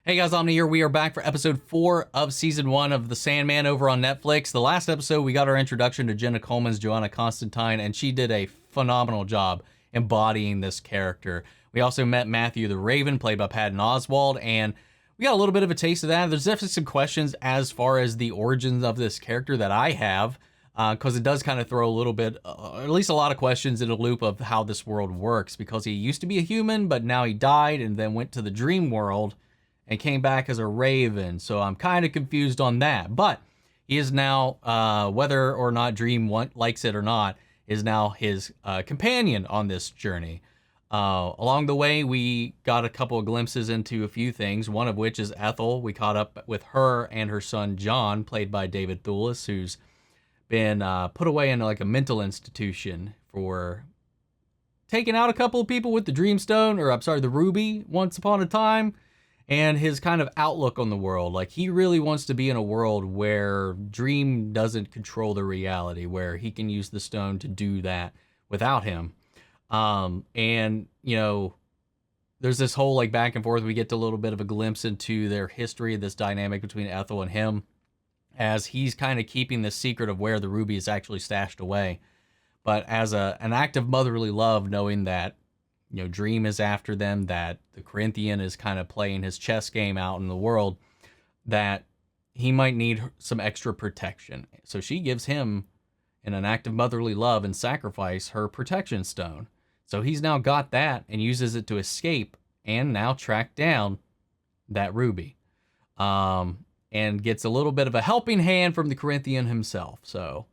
Hey guys, Omni here. We are back for episode 4 of season 1 of The Sandman over on Netflix. The last episode, we got our introduction to Jenna Coleman's Joanna Constantine, and she did a phenomenal job embodying this character. We also met Matthew the Raven, played by Patton Oswalt, and we got a little bit of a taste of that. There's definitely some questions as far as the origins of this character that I have, because it does kind of throw a little bit, at least a lot of questions in a loop of how this world works, because he used to be a human, but now he died and then went to the dream world and came back as a raven. So I'm kind of confused on that. But he is now, whether or not Dream likes it or not, is now his companion on this journey. Along the way, we got a couple of glimpses into a few things, one of which is Ethel. We caught up with her and her son, John, played by David Thewlis, who's been put away in like a mental institution for taking out a couple of people with the Dreamstone, or I'm sorry, the Ruby, once upon a time. And his kind of outlook on the world. Like, he really wants to be in a world where Dream doesn't control the reality, where he can use the stone to do that without him. And, you know, there's this whole, like, back and forth. We get a little bit of a glimpse into their history, this dynamic between Ethel and him, as he's kind of keeping the secret of where the ruby is actually stashed away. But as an act of motherly love, knowing that, you know, Dream is after them, that the Corinthian is kind of playing his chess game out in the world, that he might need some extra protection. So she gives him, in an act of motherly love and sacrifice, her protection stone. So he's now got that and uses it to escape and now track down that ruby. And gets a little bit of a helping hand from the Corinthian himself. So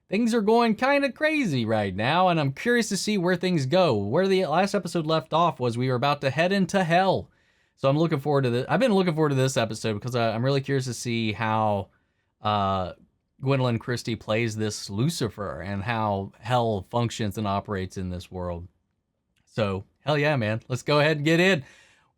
things are going kind of crazy right now, and I'm curious to see where things go. Where the last episode left off was we were about to head into hell. So I'm looking forward to this. I've been looking forward to this episode because I'm really curious to see how Gwendoline Christie plays this Lucifer and how hell functions and operates in this world. So, hell yeah, man. Let's go ahead and get in.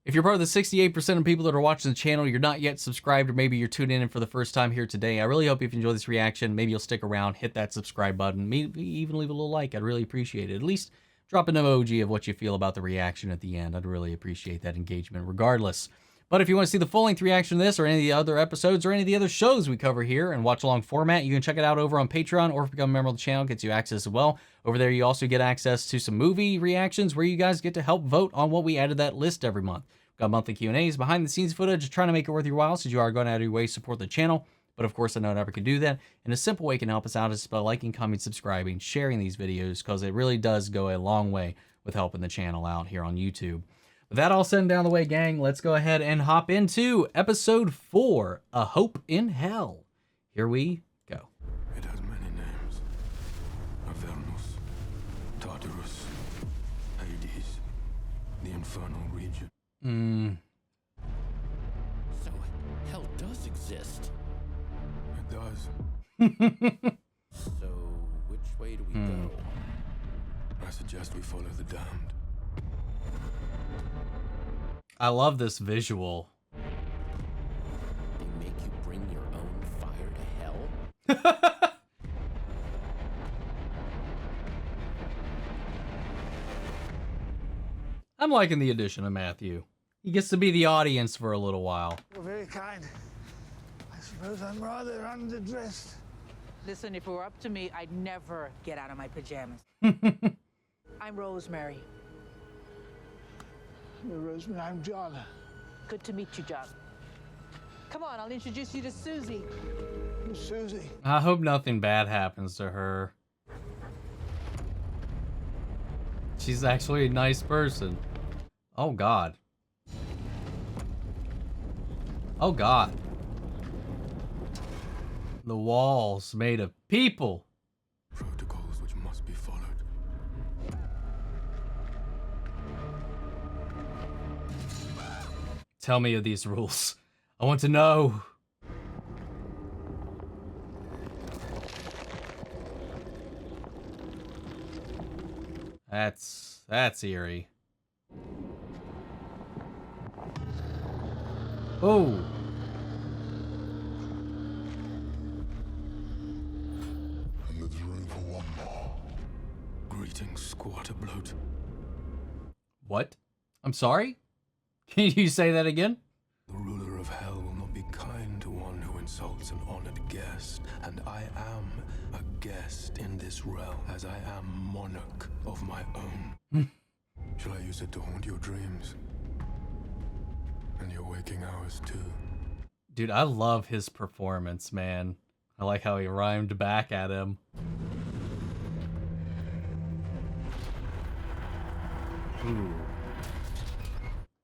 If you're part of the 68% of people that are watching the channel, you're not yet subscribed, or maybe you're tuning in for the first time here today, I really hope if you enjoy this reaction, maybe you'll stick around, hit that subscribe button, maybe even leave a little like. I'd really appreciate it. At least drop an emoji of what you feel about the reaction at the end. I'd really appreciate that engagement regardless. But if you want to see the full-length reaction to this or any of the other episodes or any of the other shows we cover here in watch-along format, you can check it out over on Patreon, or if you become a member of the channel, it gets you access as well. Over there, you also get access to some movie reactions where you guys get to help vote on what we add to that list every month. Got monthly Q&As, behind-the-scenes footage, trying to make it worth your while, since you are going out of your way to support the channel. But of course, I know I never can do that. And a simple way you can help us out is by liking, commenting, subscribing, sharing these videos, because it really does go a long way with helping the channel out here on YouTube. With that all said and down the way, gang, let's go ahead and hop into episode 4, A Hope in Hell. Here we go. It has many names. Avernus, Tartarus, Hades, the infernal region. So, hell does exist. It does. So, which way do we go? I suggest we follow the damned. I love this visual. They make you bring your own fire to hell? I'm liking the addition of Matthew. He gets to be the audience for a little while. You're very kind. I suppose I'm rather underdressed. Listen, if it were up to me, I'd never get out of my pajamas. I'm Rosemary. Hello, Rosemary. I'm John. Good to meet you, John. Come on, I'll introduce you to Susie. I'm Susie. I hope nothing bad happens to her. She's actually a nice person. Oh, God. Oh, God. The walls made of people. Protocols which must be followed. Tell me of these rules. I want to know. That's eerie. Oh. And there's room for one more. Greetings, squatter bloat. What? I'm sorry? Can you say that again? The ruler hell will not be kind to one who insults an honored guest, and I am a guest in this realm, as I am monarch of my own. Shall I use it to haunt your dreams? And your waking hours, too? Dude, I love his performance, man. I like how he rhymed back at him. Ooh.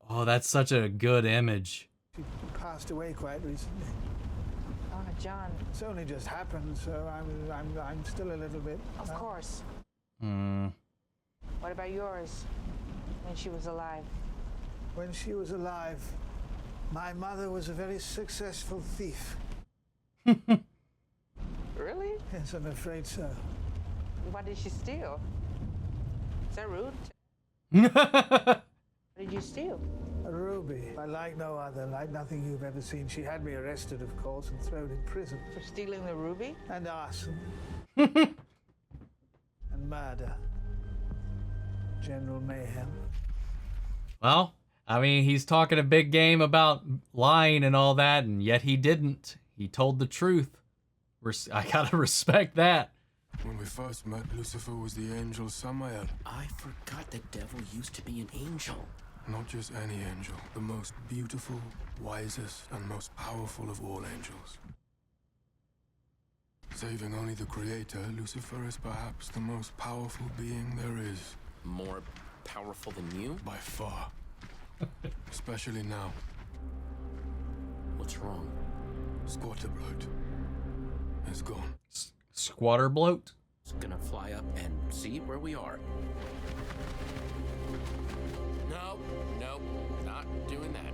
Oh, that's such a good image. She passed away quite recently. Oh, John. It's only just happened, so I'm still a little bit. Of course. What about yours? When she was alive? When she was alive, my mother was a very successful thief. Really? Yes, I'm afraid so. What did she steal? Is that rude? What did you steal? A ruby. I like no other, like nothing you've ever seen. She had me arrested, of course, and thrown in prison. For stealing the ruby? And arson. And murder. General mayhem. Well, I mean, he's talking a big game about lying and all that, and yet he didn't. He told the truth. I gotta respect that. When we first met, Lucifer was the angel Samael. I forgot the devil used to be an angel. Not just any angel, the most beautiful, wisest, and most powerful of all angels. Saving only the Creator, Lucifer is perhaps the most powerful being there is. More powerful than you? By far. Especially now. What's wrong? Squatterblood is gone. Squatter bloat? Just gonna fly up and see where we are. No, not doing that.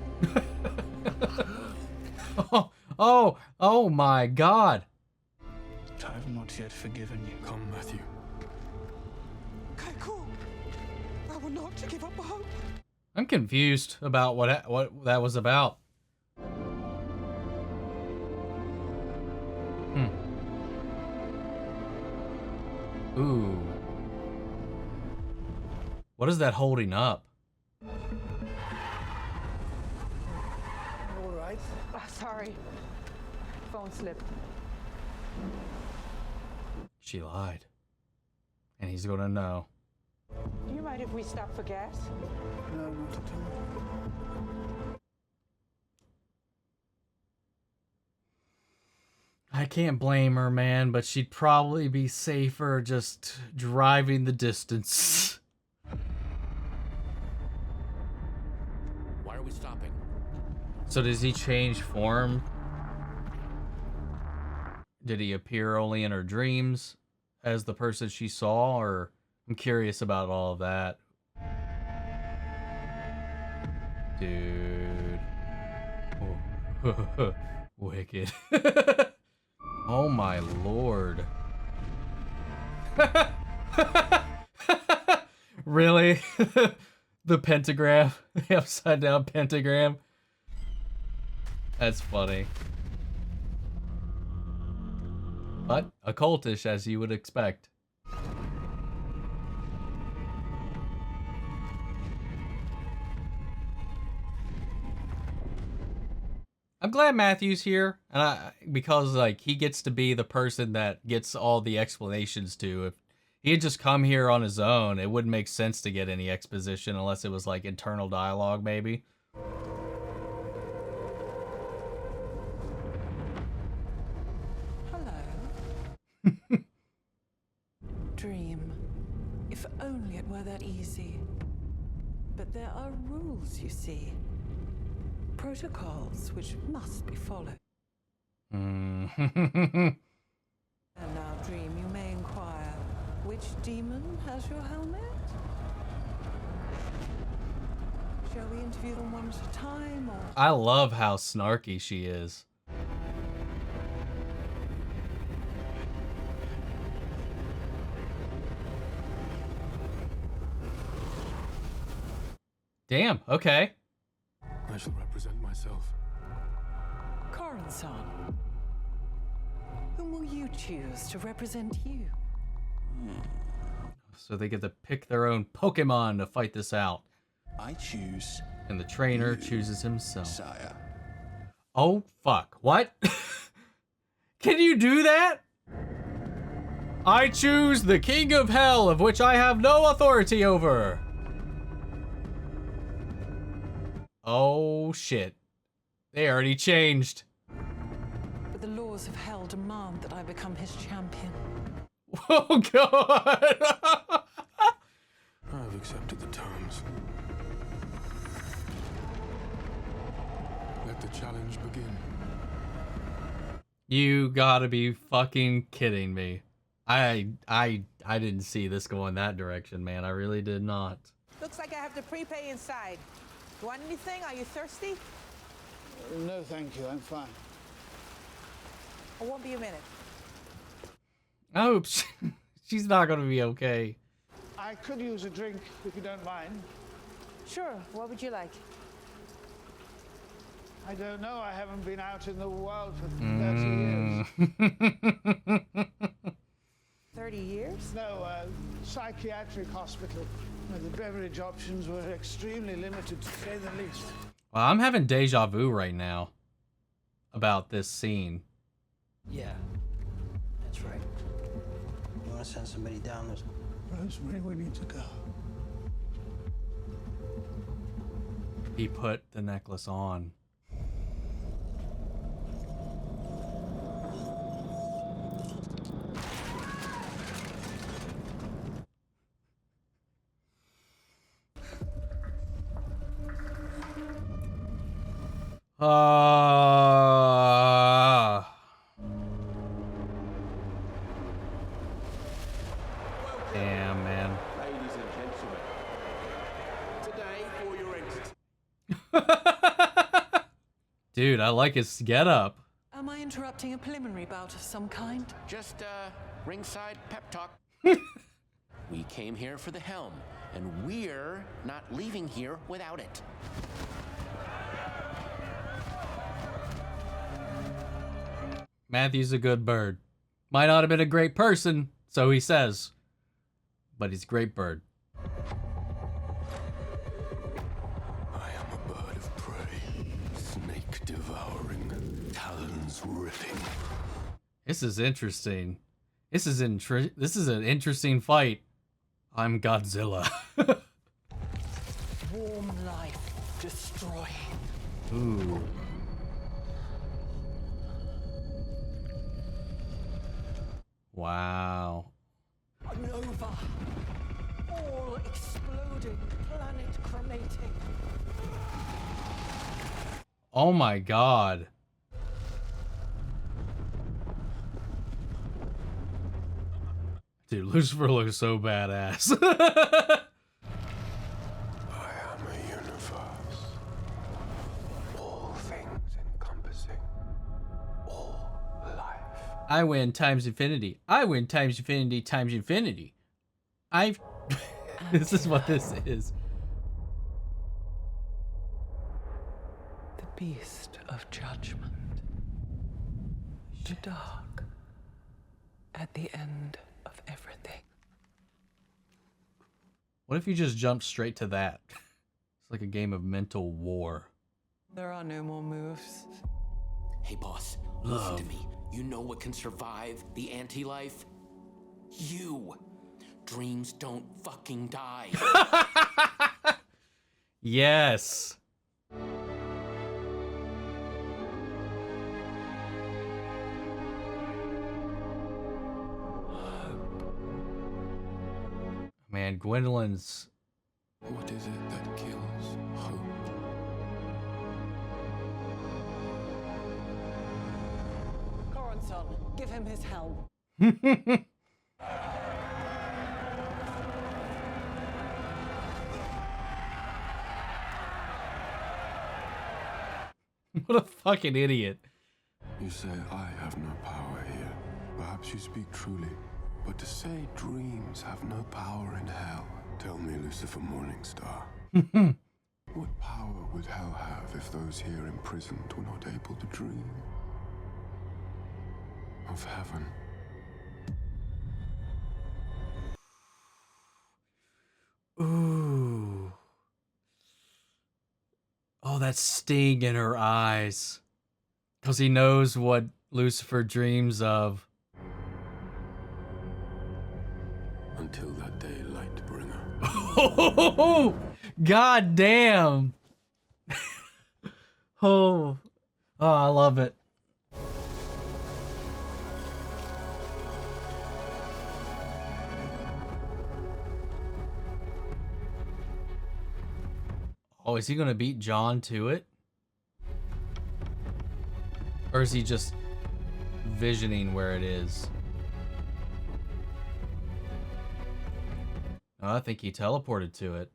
Oh my God. I have not yet forgiven you. Come, Matthew. Cool. I will not give up hope. I'm confused about what that was about. Ooh. What is that holding up? All right. Oh, sorry. Phone slipped. She lied. And he's gonna know. Do you mind if we stop for gas? No, not at all. I can't blame her, man, but she'd probably be safer just driving the distance. Why are we stopping? So does he change form? Did he appear only in her dreams as the person she saw, or I'm curious about all of that. Dude. Oh. Wicked. Oh my lord. Really? The pentagram? The upside down pentagram? That's funny. But occultish, as you would expect. I'm glad Matthew's here, and because like he gets to be the person that gets all the explanations to. If he had just come here on his own, it wouldn't make sense to get any exposition unless it was like internal dialogue, maybe. Hello. Dream. If only it were that easy. But there are rules, you see. Protocols which must be followed. And now, Dream, you may inquire, which demon has your helmet? Shall we interview them one at a time, or...? I love how snarky she is. Damn, okay. I shall represent myself. Corin-san. Whom will you choose to represent you? So they get to pick their own Pokemon to fight this out. I choose. And the trainer chooses himself. Sire. Oh, fuck. What? Can you do that? I choose the king of hell, of which I have no authority over. Oh, shit. They already changed. But the laws of hell demand that I become his champion. Oh, God. I've accepted the terms. Let the challenge begin. You gotta be fucking kidding me. I didn't see this going that direction, man. I really did not. Looks like I have to prepay inside. You want anything? Are you thirsty? No, thank you. I'm fine. I won't be a minute. I hope she's not gonna be okay. I could use a drink, if you don't mind. Sure. What would you like? I don't know. I haven't been out in the world for 30 years. 30 years? No, psychiatric hospital. The beverage options were extremely limited, to say the least. Well, I'm having deja vu right now about this scene. Yeah, that's right. You want to send somebody down this? Rosemary, we need to go. He put the necklace on. Damn, man. Ladies and gentlemen, today for your Dude, I like his getup. Am I interrupting a preliminary bout of some kind? just ringside pep talk. We came here for the helm, and we're not leaving here without it. Matthew's a good bird. Might not have been a great person, so he says. But he's a great bird. I am a bird of prey, snake devouring, talons ripping. This is interesting. This is an interesting fight. I'm Godzilla. Warm life, destroy. Ooh. Wow. Nova. All exploding, planet cremating. Oh my god. Dude, Lucifer looks so badass. I am a universe, all things encompassing, all life. I win times infinity. I win times infinity times infinity. I've... This is what this is. The beast of judgment. The dark. At the end of everything. What if you just jumped straight to that? It's like a game of mental war. There are no more moves. Hey, boss, listen to me. You know what can survive the anti-life? You. Dreams don't fucking die. Yes. Man, Gwendolyn's... What is it that kills hope? Coronson, give him his helm. What a fucking idiot. You say I have no power here. Perhaps you speak truly. But to say dreams have no power in hell, tell me, Lucifer Morningstar. What power would hell have if those here imprisoned were not able to dream of heaven? Ooh. Oh, that sting in her eyes. Because he knows what Lucifer dreams of. Until that day, Lightbringer. Oh, God damn. Oh, I love it. Oh, is he going to beat John to it? Or is he just visioning where it is? Oh, I think he teleported to it.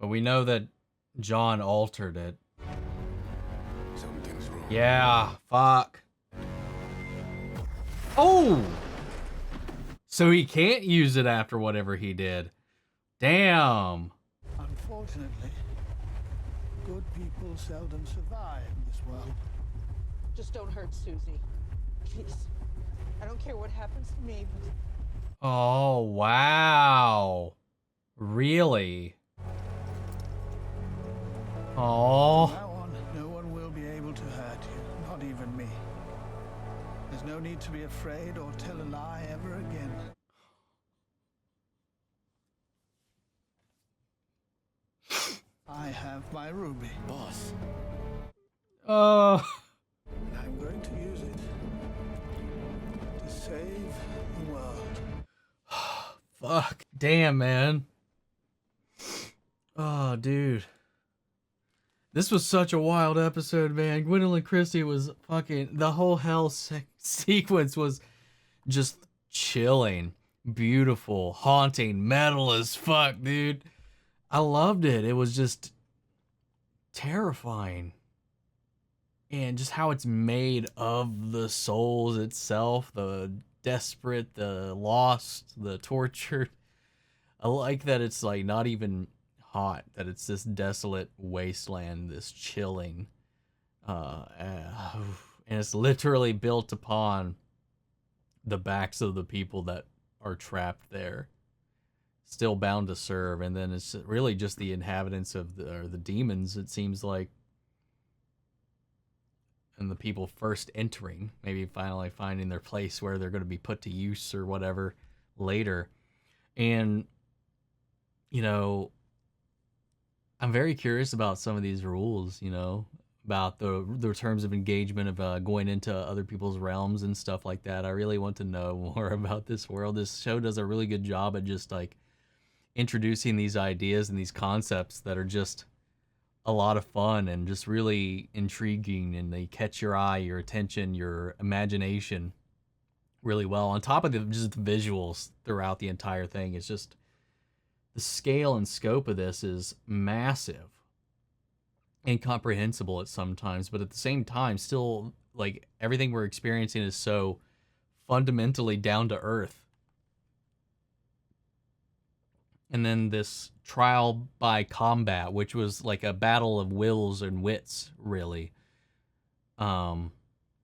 But we know that John altered it. Something's wrong. Yeah, fuck. Oh! So he can't use it after whatever he did. Damn. Unfortunately, good people seldom survive in this world. Just don't hurt Susie. Please. I don't care what happens to me, but Oh, wow. Really? Oh. From now on, no one will be able to hurt you, not even me. There's no need to be afraid or tell a lie ever again. I have my ruby, Boss, Oh. and I'm going to use it to save the world. Fuck. Damn, man. Oh, dude. This was such a wild episode, man. Gwendoline Christie was fucking... The whole hell sequence was just chilling. Beautiful. Haunting. Metal as fuck, dude. I loved it. It was just terrifying. And just how it's made of the souls itself. The desperate, the lost, the tortured. I like that it's like not even hot, that it's this desolate wasteland, this chilling, and it's literally built upon the backs of the people that are trapped there, still bound to serve. And then it's really just the inhabitants of the demons, it seems like, and the people first entering, maybe finally finding their place where they're going to be put to use or whatever later. And you know, I'm very curious about some of these rules, you know, about the terms of engagement of going into other people's realms and stuff like that. I really want to know more about this world. This show does a really good job at just like introducing these ideas and these concepts that are just a lot of fun and just really intriguing, and they catch your eye, your attention, your imagination really well. On top of just the visuals throughout the entire thing, it's just... The scale and scope of this is massive, incomprehensible at some times, but at the same time, still, like, everything we're experiencing is so fundamentally down to earth. And then this trial by combat, which was like a battle of wills and wits, really.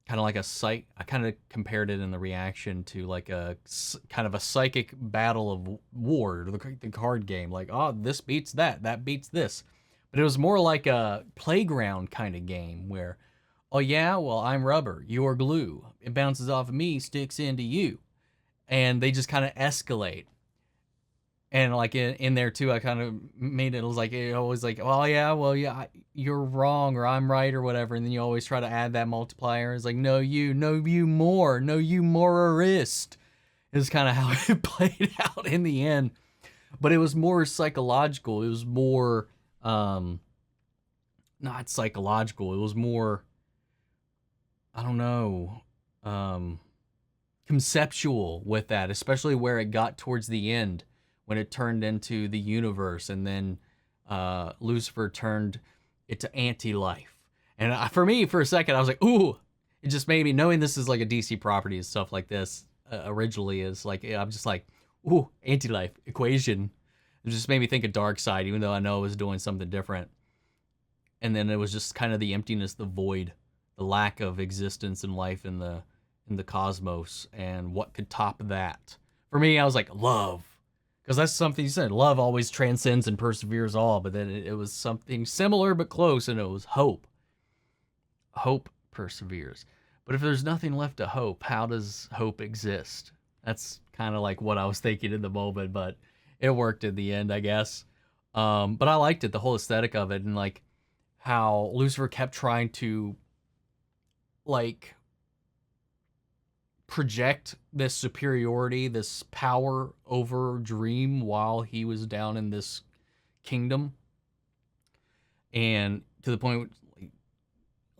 Kind of like I kind of compared it in the reaction to like a kind of a psychic battle of war, the card game. Like, oh, this beats that, that beats this. But it was more like a playground kind of game where, oh yeah, well, I'm rubber, you're glue. It bounces off of me, sticks into you. And they just kind of escalate. And like in there too, I kind of made it was like, it always like, oh yeah, well yeah, you're wrong or I'm right or whatever. And then you always try to add that multiplier. It's like, no you more, no you morarist. Is kind of how it played out in the end. But it was more psychological. It was more, not psychological. It was more, I don't know, conceptual with that, especially where it got towards the end. When it turned into the universe, and then Lucifer turned it to anti-life. And for me, for a second, I was like, ooh, it just made me, knowing this is like a DC property and stuff like this, originally is like, I'm just like, ooh, anti-life equation. It just made me think of Darkseid, even though I know it was doing something different. And then it was just kind of the emptiness, the void, the lack of existence and life in the cosmos, and what could top that. For me, I was like, love. Because that's something you said. Love always transcends and perseveres all, but then it was something similar but close, and it was hope. Hope perseveres. But if there's nothing left to hope, how does hope exist? That's kind of like what I was thinking in the moment, but it worked in the end, I guess. But I liked it, the whole aesthetic of it, and like how Lucifer kept trying to like project this superiority, this power over Dream while he was down in this kingdom. And to the point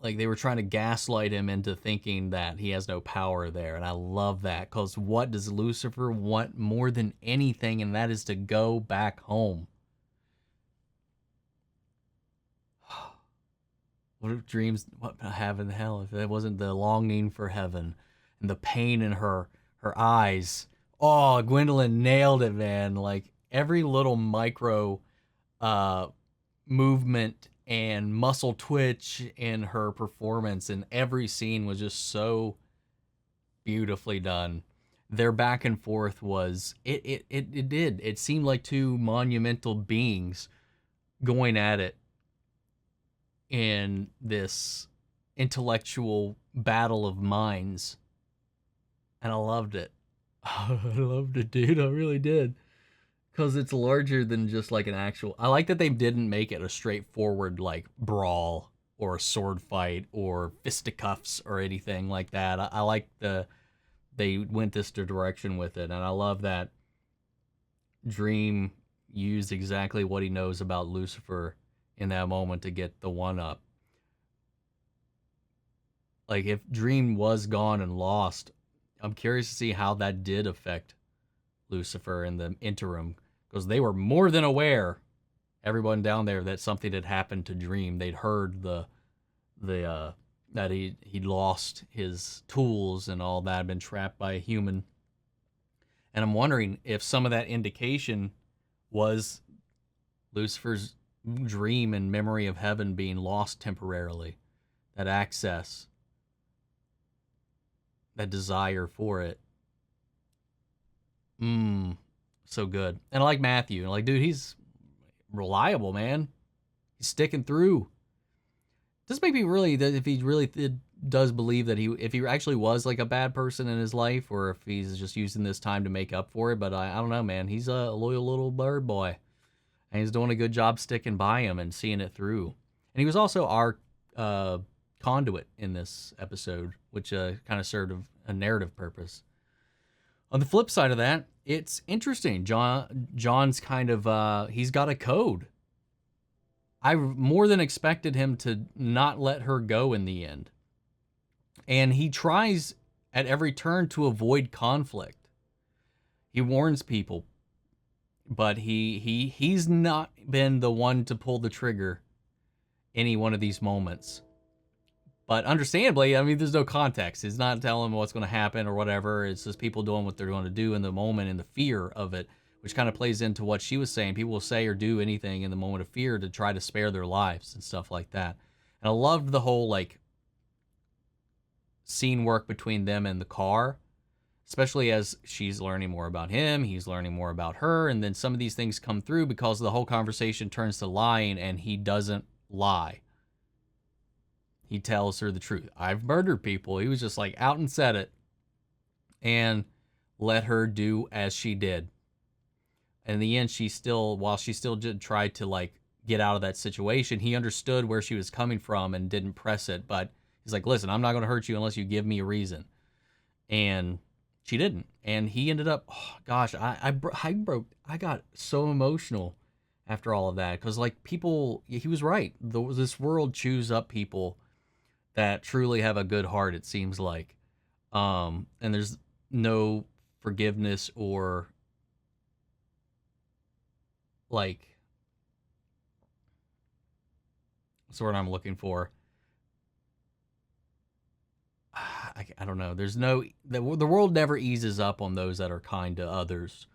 like they were trying to gaslight him into thinking that he has no power there. And I love that, because what does Lucifer want more than anything? And that is to go back home. What if Dreams, what heaven, hell, if it wasn't the longing for heaven and the pain in her eyes. Oh, Gwendoline nailed it, man. Like every little micro movement and muscle twitch in her performance in every scene was just so beautifully done. Their back and forth was, it seemed like two monumental beings going at it in this intellectual battle of minds. And I loved it. I loved it, dude. I really did. Because it's larger than just like an actual... I like that they didn't make it a straightforward like brawl or a sword fight or fisticuffs or anything like that. I like they went this direction with it. And I love that Dream used exactly what he knows about Lucifer in that moment to get the one up. Like if Dream was gone and lost, I'm curious to see how that did affect Lucifer in the interim, because they were more than aware, everyone down there, that something had happened to Dream. They'd heard that he'd lost his tools and all that, been trapped by a human. And I'm wondering if some of that indication was Lucifer's dream and memory of heaven being lost temporarily, that access, that desire for it. So good. And I like Matthew. Like, dude, he's reliable, man. He's sticking through. Does make me really, if he really does believe that if he actually was like a bad person in his life, or if he's just using this time to make up for it. But I don't know, man. He's a loyal little bird boy, and he's doing a good job sticking by him and seeing it through. And he was also our conduit in this episode, which kind of served a narrative purpose. On the flip side of that, it's interesting. John's kind of, he's got a code. I more than expected him to not let her go in the end. And he tries at every turn to avoid conflict. He warns people, but he's not been the one to pull the trigger any one of these moments. But understandably, I mean, there's no context. He's not telling them what's going to happen or whatever. It's just people doing what they're going to do in the moment and the fear of it, which kind of plays into what she was saying. People will say or do anything in the moment of fear to try to spare their lives and stuff like that. And I loved the whole, like, scene work between them in the car, especially as she's learning more about him, he's learning more about her, and then some of these things come through because the whole conversation turns to lying, and he doesn't lie. He tells her the truth. I've murdered people. He was just like out and said it, and let her do as she did. In the end, while she still did try to like get out of that situation, he understood where she was coming from and didn't press it. But he's like, listen, I'm not going to hurt you unless you give me a reason. And she didn't. And he ended up, oh gosh, I got so emotional after all of that. Because like people, he was right. This world chews up people that truly have a good heart, it seems like. And there's no forgiveness or like, what's the word I'm looking for? I don't know. There's no, the world never eases up on those that are kind to others,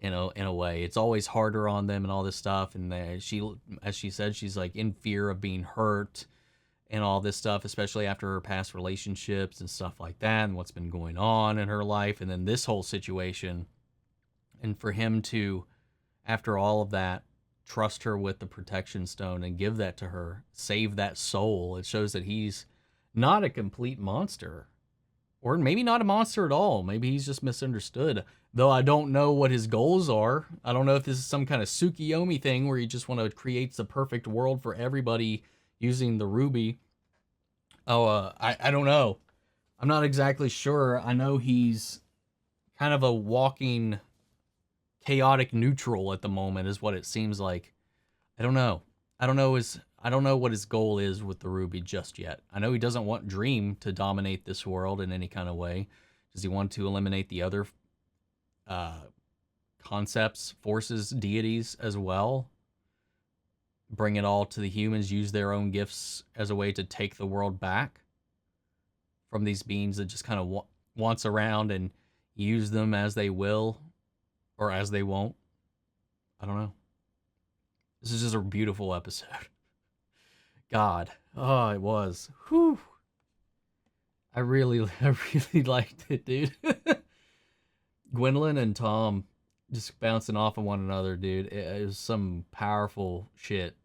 in a way. It's always harder on them and all this stuff. And as she said, she's like in fear of being hurt and all this stuff, especially after her past relationships and stuff like that, and what's been going on in her life. And then this whole situation, and for him to after all of that, trust her with the protection stone and give that to her, save that soul. It shows that he's not a complete monster. Or maybe not a monster at all. Maybe he's just misunderstood. Though I don't know what his goals are. I don't know if this is some kind of Tsukiyomi thing where he just want to create the perfect world for everybody using the ruby. I don't know. I'm not exactly sure. I know he's kind of a walking chaotic neutral at the moment is what it seems like. I don't know. I don't know what his goal is with the ruby just yet. I know he doesn't want Dream to dominate this world in any kind of way. Does he want to eliminate the other concepts, forces, deities as well? Bring it all to the humans, use their own gifts as a way to take the world back from these beings that just kind of wants around and use them as they will or as they won't. I don't know. This is just a beautiful episode. God. Oh, it was. Whew. I really liked it, dude. Gwendoline and Tom just bouncing off of one another, dude. It was some powerful shit.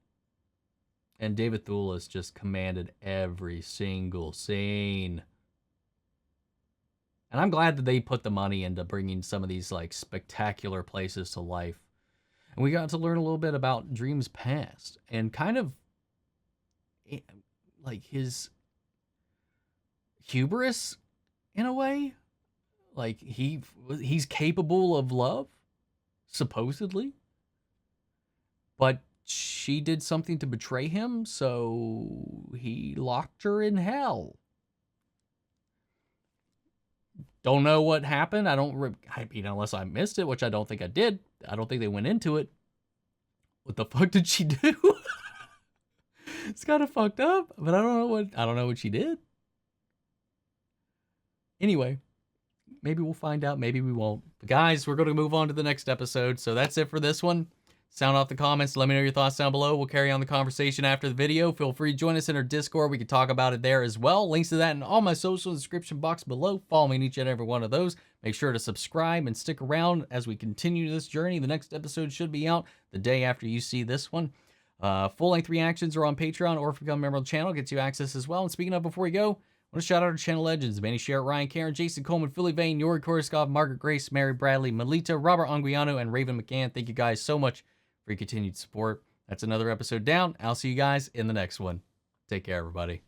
And David Thewlis just commanded every single scene. And I'm glad that they put the money into bringing some of these like spectacular places to life. And we got to learn a little bit about Dream's past and kind of like his hubris in a way. Like he's capable of love, supposedly. But she did something to betray him, so he locked her in hell. Don't know what happened. I mean, unless I missed it, which I don't think I did. I don't think they went into it. What the fuck did she do? It's kind of fucked up, but I don't know what she did. Anyway, maybe we'll find out. Maybe we won't. But guys, we're going to move on to the next episode. So that's it for this one. Sound off the comments. Let me know your thoughts down below. We'll carry on the conversation after the video. Feel free to join us in our Discord. We can talk about it there as well. Links to that in all my social description box below. Follow me in each and every one of those. Make sure to subscribe and stick around as we continue this journey. The next episode should be out the day after you see this one. Full-length reactions are on Patreon, or if you become a member of the channel, gets you access as well. And speaking of, before we go, I want to shout out our channel legends: Manny Sherritt, Ryan Karen, Jason Coleman, Philly Vane, Yori Korskov, Margaret Grace, Mary Bradley, Melita, Robert Anguiano, and Raven McCann. Thank you guys so much for your continued support. That's another episode down. I'll see you guys in the next one. Take care, everybody.